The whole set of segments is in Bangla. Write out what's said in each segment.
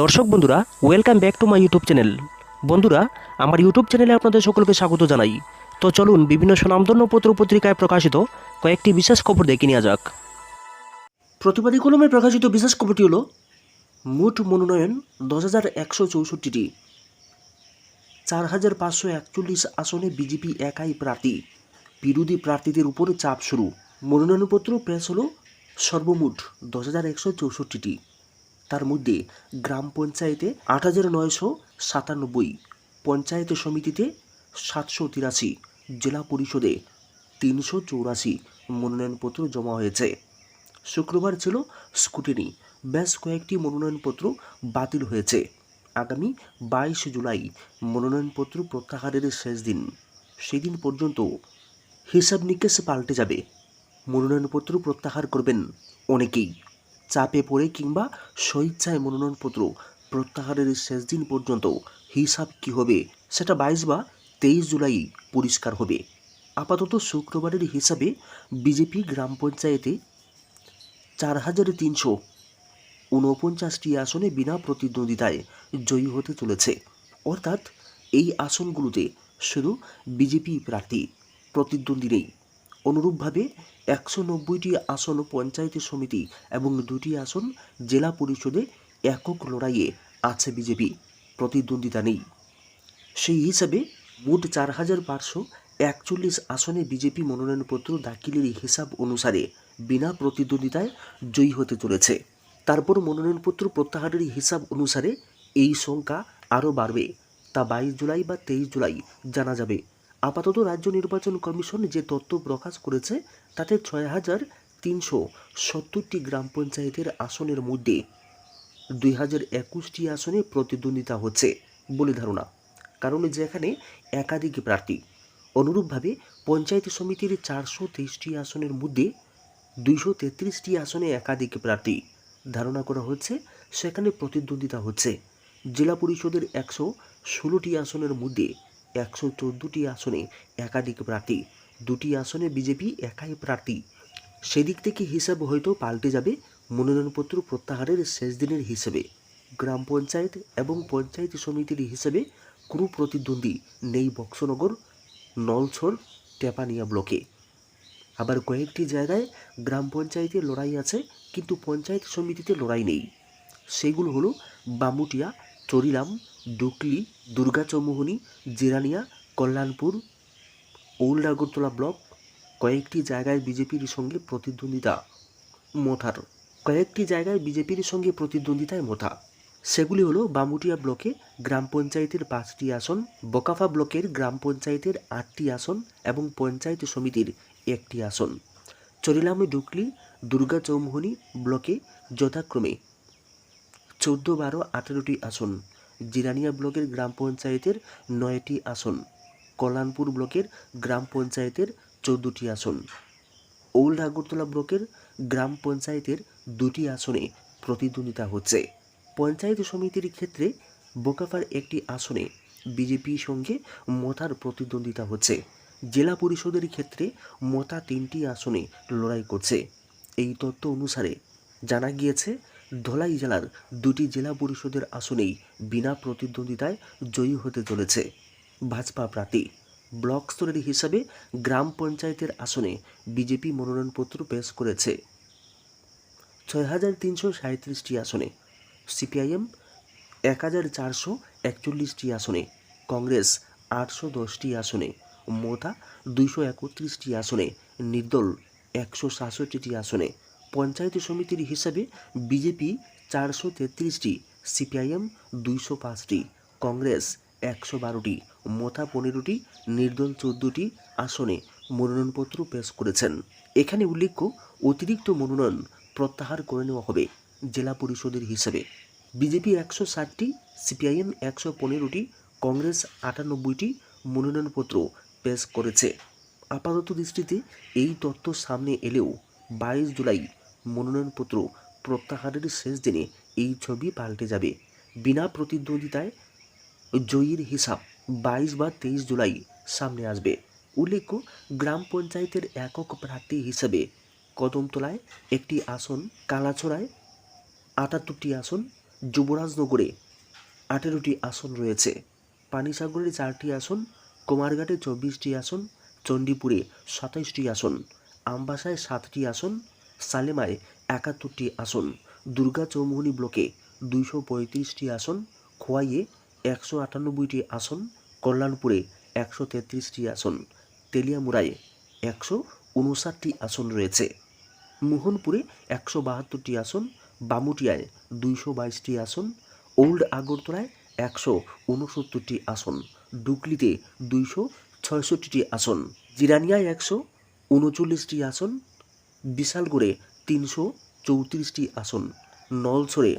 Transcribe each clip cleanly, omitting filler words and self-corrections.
দর্শক বন্ধুরা, welcome back to my YouTube channel. বন্ধুরা, আমার ইউটিউব চ্যানেলে আপনাদের সকলকে স্বাগত জানাই। তো চলুন বিভিন্ন স্বনামধন্য পত্র পত্রিকায় প্রকাশিত কয়েকটি বিশেষ খবর দেখে নেওয়া যাক। প্রতিবাদী কলমে প্রকাশিত বিশেষ খবরটি হল মোট মনোনয়ন 10,164টি, 4,541 আসনে বিজেপি একাই প্রার্থী, বিরোধী প্রার্থীদের উপর চাপ শুরু। মনোনয়নপত্র পেশ হল সর্বমোট 10,164টি। তার মধ্যে গ্রাম পঞ্চায়েতে 8,997, পঞ্চায়েত সমিতিতে 783, জেলা পরিষদে 384 মনোনয়নপত্র জমা হয়েছে। শুক্রবার ছিল স্ক্রুটিনি। বেশ কয়েকটি মনোনয়নপত্র বাতিল হয়েছে। আগামী 22 জুলাই মনোনয়নপত্র প্রত্যাহারের শেষ দিন। সেদিন পর্যন্ত হিসাব নিকেশ পাল্টে যাবে। মনোনয়নপত্র প্রত্যাহার করবেন অনেকেই। চাপে পড়ে কিংবা স্বেচ্ছায় মনোনয়নপত্র প্রত্যাহারের শেষ দিন পর্যন্ত হিসাব কী হবে সেটা 22 বা 23 জুলাই পরিষ্কার হবে। আপাতত শুক্রবারের হিসাবে বিজেপি গ্রাম পঞ্চায়েতে 4,349টি আসনে বিনা প্রতিদ্বন্দ্বিতায় জয়ী হতে চলেছে। অর্থাৎ এই আসনগুলোতে শুধু বিজেপি প্রার্থী, প্রতিদ্বন্দ্বী নেই। অনুরূপভাবে 190টি আসন পঞ্চায়েত সমিতি এবং 2টি আসন জেলা পরিষদে একক লড়াইয়ে আছে বিজেপি, প্রতিদ্বন্দ্বিতা নেই। সেই হিসাবে মোট 4,541 আসনে বিজেপি মনোনয়নপত্র দাখিলের হিসাব অনুসারে বিনা প্রতিদ্বন্দ্বিতায় জয়ী হতে চলেছে। তারপর মনোনয়নপত্র প্রত্যাহারের হিসাব অনুসারে এই সংখ্যা আরও বাড়বে। তা 22 জুলাই বা 23 জুলাই জানা যাবে। আপাতত রাজ্য নির্বাচন কমিশন যে তথ্য প্রকাশ করেছে তাতে 6,370টি গ্রাম পঞ্চায়েতের আসনের মধ্যে 2,021টি আসনে প্রতিদ্বন্দ্বিতা হচ্ছে বলে ধারণা, কারণ যেখানে একাধিক প্রার্থী। অনুরূপভাবে পঞ্চায়েত সমিতির 423টি আসনের মধ্যে 233টি আসনে একাধিক প্রার্থী। ধারণা করা হচ্ছে সেখানে প্রতিদ্বন্দ্বিতা হচ্ছে। জেলা পরিষদের 116টি আসনের মধ্যে 114টি আসনে একাধিক প্রার্থী, 2টি আসনে বিজেপি একাই প্রার্থী। সেদিক থেকে হিসাব হয়তো পাল্টে যাবে মনোনয়নপত্র প্রত্যাহারের শেষ দিনের হিসেবে। গ্রাম পঞ্চায়েত এবং পঞ্চায়েত সমিতির হিসেবে কোনো প্রতিদ্বন্দ্বী নেই বক্সনগর, নলছড়, টেপানিয়া ব্লকে। আবার কয়েকটি জায়গায় গ্রাম পঞ্চায়েতে লড়াই আছে, কিন্তু পঞ্চায়েত সমিতিতে লড়াই নেই। সেগুলো হলো বামুটিয়া, চরিলাম, ডুকলি, দুর্গাচৌমুহনী, জিরানিয়া, কল্যাণপুর, ওল্ড আগরতলা ব্লক। কয়েকটি জায়গায় বিজেপির সঙ্গে প্রতিদ্বন্দ্বিতায় মোথা। সেগুলি হলো বামুটিয়া ব্লকে গ্রাম পঞ্চায়েতের 5টি আসন, বকাফা ব্লকের গ্রাম পঞ্চায়েতের 8টি আসন এবং পঞ্চায়েত সমিতির 1টি আসন। চরিলাম, ডুকলি, দুর্গাচৌমুহনী ব্লকে যথাক্রমে 14, 12, 18টি আসন। জিরানিয়া ব্লকের গ্রাম পঞ্চায়েতের 9টি আসন। কল্যাণপুর ব্লকের গ্রাম পঞ্চায়েতের 14টি আসন। ওল্ড আগরতলা ব্লকের গ্রাম পঞ্চায়েতের 2টি আসনে প্রতিদ্বন্দ্বিতা হচ্ছে। পঞ্চায়েত সমিতির ক্ষেত্রে বোকাফার 1টি আসনে বিজেপির সঙ্গে মথার প্রতিদ্বন্দ্বিতা হচ্ছে। জেলা পরিষদের ক্ষেত্রে মথা 3টি আসনে লড়াই করছে। এই তথ্য অনুসারে জানা গিয়েছে ধলাই জেলার 2টি জেলা পরিষদের আসনেই বিনা প্রতিদ্বন্দ্বিতায় জয়ী হতে চলেছে ভাজপা প্রার্থী। ব্লক স্তরের হিসাবে গ্রাম পঞ্চায়েতের আসনে বিজেপি মনোনয়নপত্র পেশ করেছে 6,337টি আসনে, সিপিআইএম 1,441টি আসনে, কংগ্রেস 810টি আসনে, মথা 231টি আসনে, নির্দল 167টি আসনে। পঞ্চায়েত সমিতির হিসাবে বিজেপি 433টি, সিপিআইএম 205টি, কংগ্রেস 112টি, মথা 15টি, নির্দল 14টি আসনে মনোনয়নপত্র পেশ করেছেন। এখানে উল্লেখ্য, অতিরিক্ত মনোনয়ন প্রত্যাহার করে নেওয়া হবে জেলা পরিষদের হিসাবে। বিজেপি 160টি, সিপিআইএম 115টি, কংগ্রেস 98টি মনোনয়নপত্র পেশ করেছে। আপাতত দৃষ্টিতে এই তথ্য সামনে এলেও 22 জুলাই মনোনয়নপত্র প্রত্যাহারের শেষ দিনে এই ছবি পাল্টে যাবে। বিনা প্রতিদ্বন্দ্বিতায় জয়ীর হিসাব 22 বা 23 জুলাই সামনে আসবে। উল্লেখ্য, গ্রাম পঞ্চায়েতের একক প্রার্থী হিসেবে কদমতলায় 1টি আসন, কালাছড়ায় 78টি আসন, যুবরাজনগরে 18টি আসন রয়েছে, পানিসাগরে 4টি আসন, কুমারঘাটে 24টি আসন, চণ্ডীপুরে 27টি আসন, আমবাসায় 7টি আসন, সালেমায় 71টি আসন, দুর্গা চৌমুহনী ব্লকে 235টি আসন, খোয়াইয়ে 198টি আসন, কল্যাণপুরে 133টি আসন, তেলিয়ামুড়ায় 159টি আসন রয়েছে, মোহনপুরে 172টি আসন, বামুটিয়ায় 222টি আসন, ওল্ড আগরতলায় 169টি আসন, ডুকলিতে 266টি আসন, জিরানিয়ায় 139টি আসন, বিশালগড়ে 334টি আসন, নলছড়ে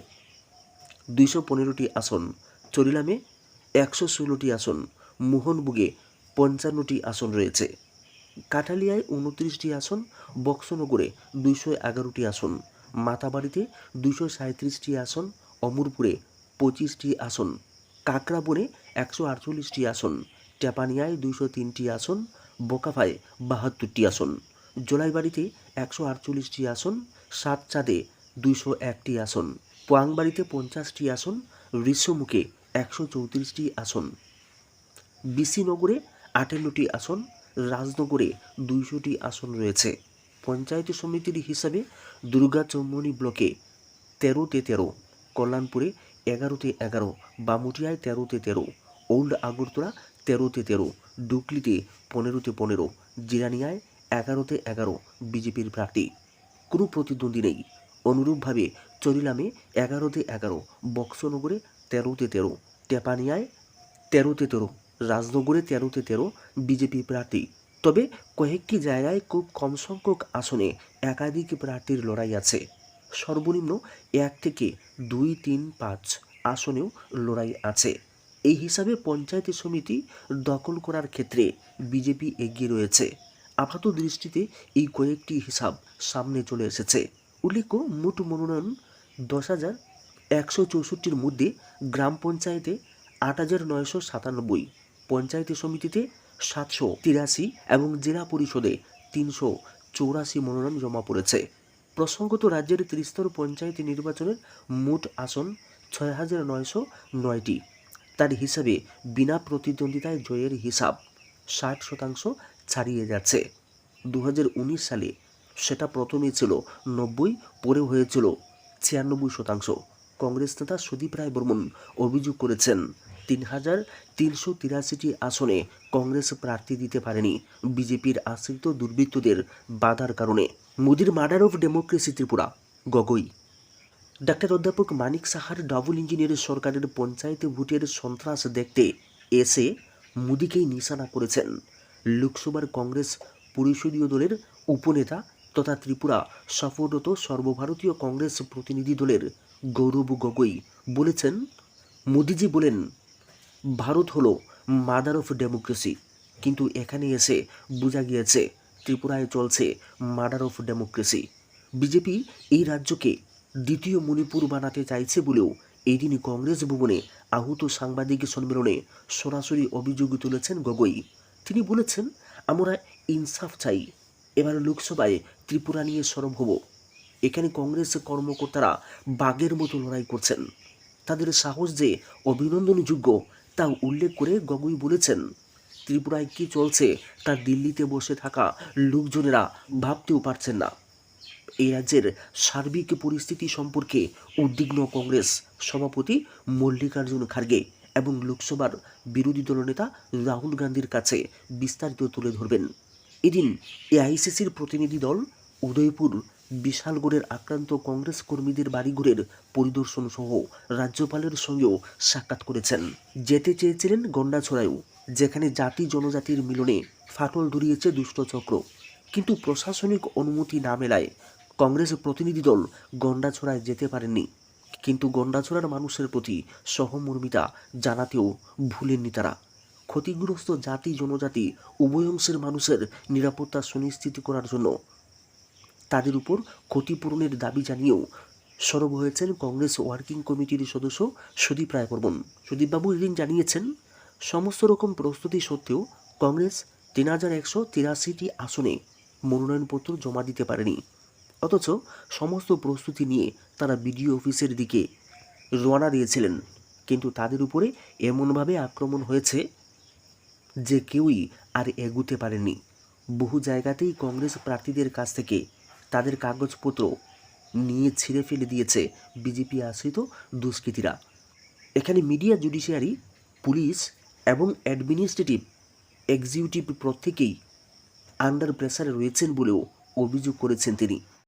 215টি আসন, চরিলামে 116টি আসন, মোহনবুগে 55টি আসন রয়েছে, কাঠালিয়ায় 29টি আসন, বক্সনগরে 211টি আসন, মাতাবাড়িতে 237টি আসন, অমরপুরে 25টি আসন, কাকরাবনে 148টি আসন, টেপানিয়ায় 203টি আসন, বোকাফায় 72টি আসন, জোলাইবাড়িতে 148টি আসন, সাতচাঁদে 201টি আসন, পোয়াংবাড়িতে 50টি আসন, ঋষ্যমুখে 134টি আসন, বিসিনগরে 58টি আসন, রাজনগরে 200টি আসন রয়েছে। পঞ্চায়েত সমিতির হিসাবে দুর্গা চৌমুহনী ব্লকে 13তে 13, কল্যাণপুরে 11তে 11, বামুটিয়ায় 13তে 13, ওল্ড আগরতলা 13তে 13, ডুকলিতে 15তে 15, জিরানিয়ায় 11তে 11 বিজেপির প্রার্থী, কোনো প্রতিদ্বন্দ্বী নেই। অনুরূপভাবে চরিলামে 11তে 11, বক্সনগরে 13তে 13, টেপানিয়ায় 13তে 13, রাজনগরে 13তে 13 বিজেপি প্রার্থী। তবে কয়েকটি জায়গায় খুব কম সংখ্যক আসনে একাধিক প্রার্থীর লড়াই আছে। সর্বনিম্ন 1 থেকে 2, 3, 5 আসনেও লড়াই আছে। এই হিসাবে পঞ্চায়েত সমিতি দখল করার ক্ষেত্রে বিজেপি এগিয়ে রয়েছে। আপাত দৃষ্টিতে এই কয়েকটি হিসাব সামনে চলে এসেছে। উল্লেখ্য, মোট মনোনয়ন 10,164-র মধ্যে গ্রাম পঞ্চায়েতে 8,997, পঞ্চায়েত সমিতিতে 783 এবং জেলা পরিষদে 384 মনোনয়ন জমা পড়েছে। প্রসঙ্গত, রাজ্যের ত্রিস্তর পঞ্চায়েত নির্বাচনের মোট আসন 6,909টি। তার হিসাবে বিনা প্রতিদ্বন্দ্বিতায় জয়ের হিসাব 60% ছাড়িয়ে যাচ্ছে। 2019 সালে সেটা প্রথমে ছিল 90, পরে হয়েছিল 96%। কংগ্রেস নেতা সুদীপ রায় বর্মন অভিযোগ করেছেন 3,383টি আসনে কংগ্রেস প্রার্থী দিতে পারেনি বিজেপির আশ্রিত দুর্বৃত্তদের বাধার কারণে। মোদির murder of democracy Tripura, Gogoi. Doctor অধ্যাপক মানিক সাহার ডাবল ইঞ্জিনের সরকারের পঞ্চায়েতে ভোটের সন্ত্রাস দেখতে এসে মোদিকেই নিশানা করেছেন লোকসভার কংগ্রেস পরিষদীয় দলের উপনেতা তথা ত্রিপুরা সফররত সর্বভারতীয় কংগ্রেস প্রতিনিধি দলের গৌরব গগৈ। বলেছেন, মোদিজি বলেন ভারত হলো মাদার অফ ডেমোক্রেসি, কিন্তু এখানে এসে বোঝা গিয়েছে ত্রিপুরায় চলছে মার্ডার অফ ডেমোক্রেসি। বিজেপি এই রাজ্যকে দ্বিতীয় মণিপুর বানাতে চাইছে বলেও এই দিন কংগ্রেস ভবনে আহত সাংবাদিক সম্মেলনে সরাসরি অভিযোগ তুলেছেন গগৈ। তিনি বলেছেন, আমরা ইনসাফ চাই, এবার লোকসভায় ত্রিপুরা নিয়ে সরব হব। এখানে কংগ্রেস কর্মকর্তারা বাঘের মতো লড়াই করছেন, তাদের সাহস যে অভিনন্দনযোগ্য তা উল্লেখ করে গগৈ বলেছেন, ত্রিপুরায় কী চলছে তা দিল্লিতে বসে থাকা লোকজনেরা ভাবতেও পারছেন না। এই রাজ্যের সার্বিক পরিস্থিতি সম্পর্কে উদ্বিগ্ন কংগ্রেস সভাপতি মল্লিকার্জুন খার্গে এবং লোকসভার বিরোধী দলনেতা রাহুল গান্ধীর কাছে বিস্তারিত তুলে ধরবেন। এদিন এআইসিসির প্রতিনিধি দল উদয়পুর বিশালগড়ের আক্রান্ত কংগ্রেস কর্মীদের বাড়িঘরের পরিদর্শন সহ রাজ্যপালের সঙ্গেও সাক্ষাৎ করেছেন। যেতে চেয়েছিলেন গন্ডাছড়ায়ও, যেখানে জাতি জনজাতির মিলনে ফাটল ধরিয়েছে দুষ্টচক্র, কিন্তু প্রশাসনিক অনুমতি না মেলায় কংগ্রেস প্রতিনিধি দল গন্ডাছড়ায় যেতে পারেননি। কিন্তু গন্ডাছড়ার মানুষের প্রতি সহমর্মিতা জানাতেও ভুলেননি তারা। ক্ষতিগ্রস্ত জাতি জনজাতি উভয় অংশের মানুষের নিরাপত্তা সুনিশ্চিত করার জন্য তাদের উপর ক্ষতিপূরণের দাবি জানিয়েও সরব হয়েছেন কংগ্রেস ওয়ার্কিং কমিটির সদস্য সুদীপ রায় বর্মন। সুদীপবাবু এদিন জানিয়েছেন, সমস্ত রকম প্রস্তুতি সত্ত্বেও কংগ্রেস 3,183টি আসনে মনোনয়নপত্র জমা দিতে পারেনি, অথচ সমস্ত প্রস্তুতি নিয়ে তারা বিডিও অফিসের দিকে রওনা দিয়েছিলেন, কিন্তু তাদের উপরে এমনভাবে আক্রমণ হয়েছে যে কেউই আর এগুতে পারেননি। বহু জায়গাতেই কংগ্রেস প্রার্থীদের কাছ থেকে তাদের কাগজপত্র নিয়ে ছিঁড়ে ফেলে দিয়েছে বিজেপি আশ্রিত দুষ্কৃতীরা। এখানে মিডিয়া, জুডিশিয়ারি, পুলিশ এবং অ্যাডমিনিস্ট্রেটিভ এক্সিকিউটিভ প্রত্যেকেই আন্ডার প্রেসারে রয়েছেন বলেও অভিযোগ করেছেন তিনি।